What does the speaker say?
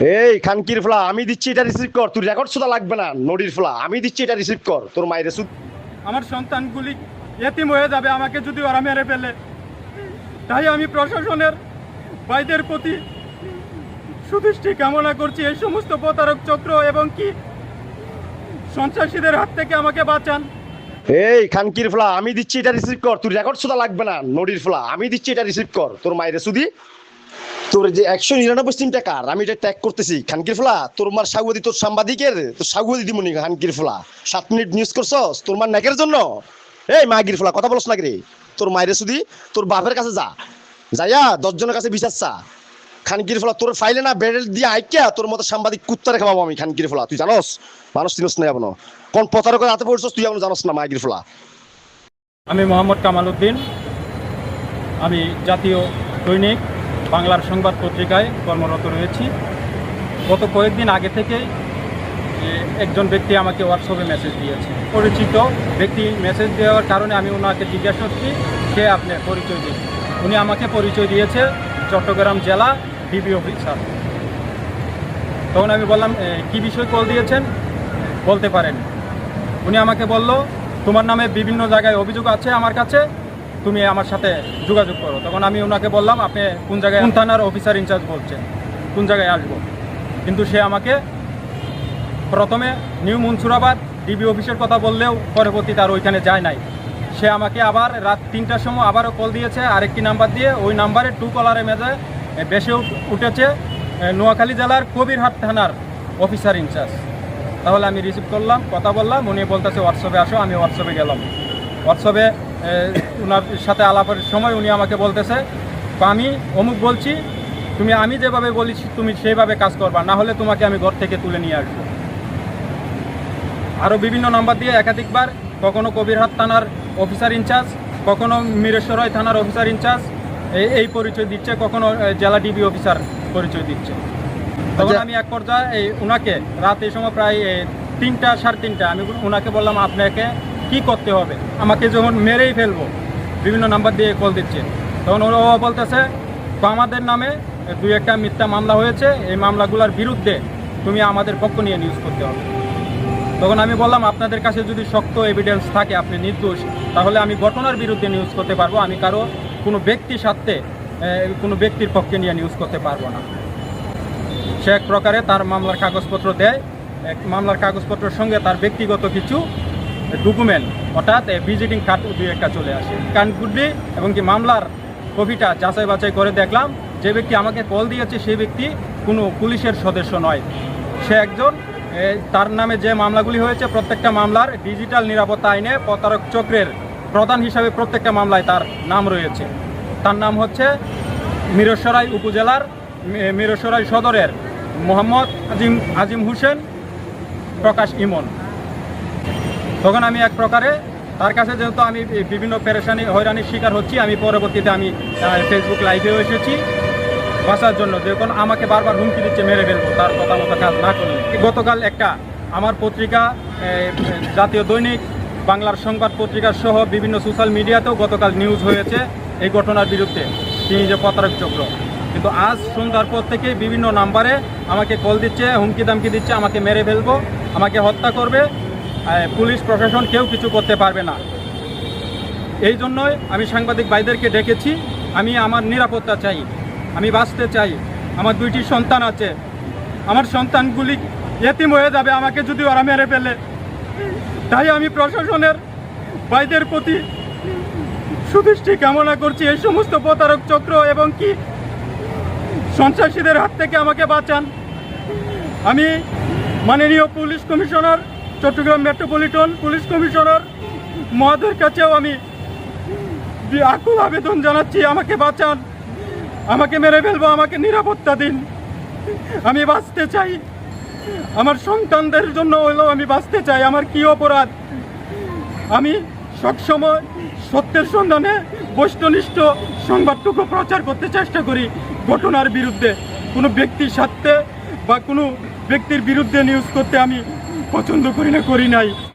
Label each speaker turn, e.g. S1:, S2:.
S1: এই খানকির ফলা আমি দিচ্ছি, এটা রিসিভ কর। তুই রেকর্ড সুদা লাগবে না, নড়ির ফলা আমি দিচ্ছি, এটা রিসিভ কর। তোর মায়ের সুদ।
S2: আমার সন্তানগুলি এতিম হয়ে যাবে আমাকে যদি ওরা মেরে ফেলে। তাই আমি প্রশাসনের ভাইদের প্রতি সুদৃষ্টি কামনা করছি। এই সমস্ত প্রতারক চক্র এবং কি সন্ত্রাসীদের হাত থেকে আমাকে বাঁচান।
S1: এই খানকির ফলা আমি দিচ্ছি, এটা রিসিভ কর। তুই রেকর্ড সুদা লাগবে না, নড়ির ফলা আমি দিচ্ছি, এটা রিসিভ কর। তোর মায়ের সুদি। তোর যে 199 টাকার আমি এটা ট্যাগ করতেছি খানকির ফলা। তোর মার সাগুয়াদি, তোর সাংবাদিকের তোর সাগুয়াদি দিমনি খানকির ফলা। 7 মিনিট নিউজ করছস তোর মার নেকের জন্য। এই মাগির ফলা কথা বলছ না রে। তোর মায়ের সুদি তোর বাপের কাছে যা, যাইয়া 10 জনের কাছে বিচার চা। খানকির ফলা তোর ফাইলে না বেড়ে দিয়ে আইকিয়া তোর মতো সাংবাদিক কুত্তারে খাওয়াবো আমি। খানকির ফলা তুই জানোস মানুষ চিনস না এমন কোন প্রতারকের হাতে পড়ছস তুই এমন জানোস না মাগির ফলা।
S2: আমি মোহাম্মদ কামাল উদ্দিন। আমি জাতীয় দৈনিক বাংলার সংবাদ পত্রিকায় কর্মরত রয়েছি। গত কয়েকদিন আগে থেকেই একজন ব্যক্তি আমাকে হোয়াটসঅ্যাপে মেসেজ দিয়েছে। পরিচিত ব্যক্তি মেসেজ দেওয়ার কারণে আমি ওনাকে জিজ্ঞাসা করছি কে আপনি পরিচয় দিন। উনি আমাকে পরিচয় দিয়েছে চট্টগ্রাম জেলা ডিবি অফিসার। তখন আমি বললাম কি বিষয় কল দিয়েছেন বলতে পারেন। উনি আমাকে বলল তোমার নামে বিভিন্ন জায়গায় অভিযোগ আছে আমার কাছে, তুমি আমার সাথে যোগাযোগ করো। তখন আমি ওনাকে বললাম আপনি কোন জায়গায়, কোন থানার অফিসার ইনচার্জ বলছেন, কোন জায়গায় আসবো। কিন্তু সে আমাকে প্রথমে নিউ মনসুরাবাদ ডিবি অফিসের কথা বললেও পরবর্তীতে আর ওইখানে যায় নাই। সে আমাকে আবার রাত 3টার সময় আবারও কল দিয়েছে আরেকটি নাম্বার দিয়ে। ওই নাম্বারে টু কলারে মেজে বেশি উঠেছে নোয়াখালী জেলার কবিরহাট থানার অফিসার ইনচার্জ। তাহলে আমি রিসিভ করলাম, কথা বললাম। উনি বলতেছে হোয়াটসঅ্যাপে আসো। আমি হোয়াটসঅ্যাপে গেলাম। হোয়াটসঅ্যাপে ওনার সাথে আলাপের সময় উনি আমাকে বলতেছে আমি অমুক বলছি, তুমি আমি যেভাবে বলেছি তুমি সেইভাবে কাজ করবা, না হলে তোমাকে আমি ঘর থেকে তুলে নিয়ে আসবো। আরও বিভিন্ন নাম্বার দিয়ে একাধিকবার, কখনো কবিরহাট থানার অফিসার ইনচার্জ, কখনো মিরেশ্বরাই থানার অফিসার ইনচার্জ এই পরিচয় দিচ্ছে, কখনো জেলা ডিবি অফিসার পরিচয় দিচ্ছে। তখন আমি এক পর্যায়ে ওনাকে রাত এই সময় প্রায় 3টা সাড়ে 3টা আমি ওনাকে বললাম আপনাকে কি করতে হবে। আমাকে যখন মেরেই ফেলবো বিভিন্ন নাম্বার দিয়ে কল দিচ্ছে, তখন ওরা বলতেছে আমাদের নামে 2-1টা মিথ্যা মামলা হয়েছে, এই মামলাগুলোর বিরুদ্ধে তুমি আমাদের পক্ষ নিয়ে নিউজ করতে হবে। তখন আমি বললাম আপনাদের কাছে যদি শক্ত এভিডেন্স থাকে আপনি নির্দোষ, তাহলে আমি ঘটনার বিরুদ্ধে নিউজ করতে পারবো, আমি কারো কোনো ব্যক্তির সাথে কোনো ব্যক্তির পক্ষে নিয়ে নিউজ করতে পারবো না। সে এক প্রকারে তার মামলার কাগজপত্র দেয়, মামলার কাগজপত্রের সঙ্গে তার ব্যক্তিগত কিছু ডকুমেন্ট অর্থাৎ ভিজিটিং কার্ড 2-1টা চলে আসে। কানকুডি এবং কি মামলার কপিটা যাচাই বাছাই করে দেখলাম যে ব্যক্তি আমাকে কল দিয়েছে সেই ব্যক্তি কোনো পুলিশের সদস্য নয়। সে একজন, তার নামে যে মামলাগুলি হয়েছে প্রত্যেকটা মামলার ডিজিটাল নিরাপত্তা আইনে প্রতারক চক্রের প্রধান হিসাবে প্রত্যেকটা মামলায় তার নাম রয়েছে। তার নাম হচ্ছে মিরসরাই উপজেলার মিরসরাই সদরের মোহাম্মদ আজিম হোসেন প্রকাশ ইমন। তখন আমি এক প্রকারে তার কাছে, যেহেতু আমি বিভিন্ন পেরেশানি হয়রানির শিকার হচ্ছি, আমি পরবর্তীতে আমি ফেসবুক লাইভেও এসেছি বাঁচার জন্য। যখন আমাকে বারবার হুমকি দিচ্ছে মেরে ফেলবো তার কথা মতো কাজ না করলে। গতকাল একটা আমার পত্রিকা জাতীয় দৈনিক বাংলার সংবাদ পত্রিকা সহ বিভিন্ন সোশ্যাল মিডিয়াতেও গতকাল নিউজ হয়েছে এই ঘটনার বিরুদ্ধে, তিনি যে প্রতারক চক্র। কিন্তু আজ সন্ধ্যার পর থেকে বিভিন্ন নাম্বারে আমাকে কল দিচ্ছে, হুমকি দামকি দিচ্ছে, আমাকে মেরে ফেলবো, আমাকে হত্যা করবে, পুলিশ প্রশাসন কেউ কিছু করতে পারবে না। এই জন্যই আমি সাংবাদিক ভাইদেরকে ডেকেছি। আমি আমার নিরাপত্তা চাই, আমি বাঁচতে চাই। আমার 2টি সন্তান আছে, আমার সন্তানগুলি এতিম হয়ে যাবে আমাকে যদি ওরা মেরে ফেলে। তাই আমি প্রশাসনের ভাইদের প্রতি সুদৃষ্টি কামনা করছি। এই সমস্ত প্রতারক চক্র এবং কি সন্ত্রাসীদের হাত থেকে আমাকে বাঁচান। আমি মাননীয় police commissioner, Chattogram metropolitan police commissioner মহোদয়ের কাছেও আমি আকুল আবেদন জানাচ্ছি, আমাকে বাঁচান, আমাকে মেরে ফেলবো, আমাকে নিরাপত্তা দিন। আমি বাঁচতে চাই, আমার সন্তানদের জন্য হলেও আমি বাঁচতে চাই। আমার কি অপরাধ? আমি সবসময় সত্যের সন্ধানে বস্তুনিষ্ঠ সংবাদটুকু প্রচার করতে চেষ্টা করি। ঘটনার বিরুদ্ধে কোনো ব্যক্তির স্বার্থে বা কোনো ব্যক্তির বিরুদ্ধে নিউজ করতে আমি পছন্দ করি না, করি নাই।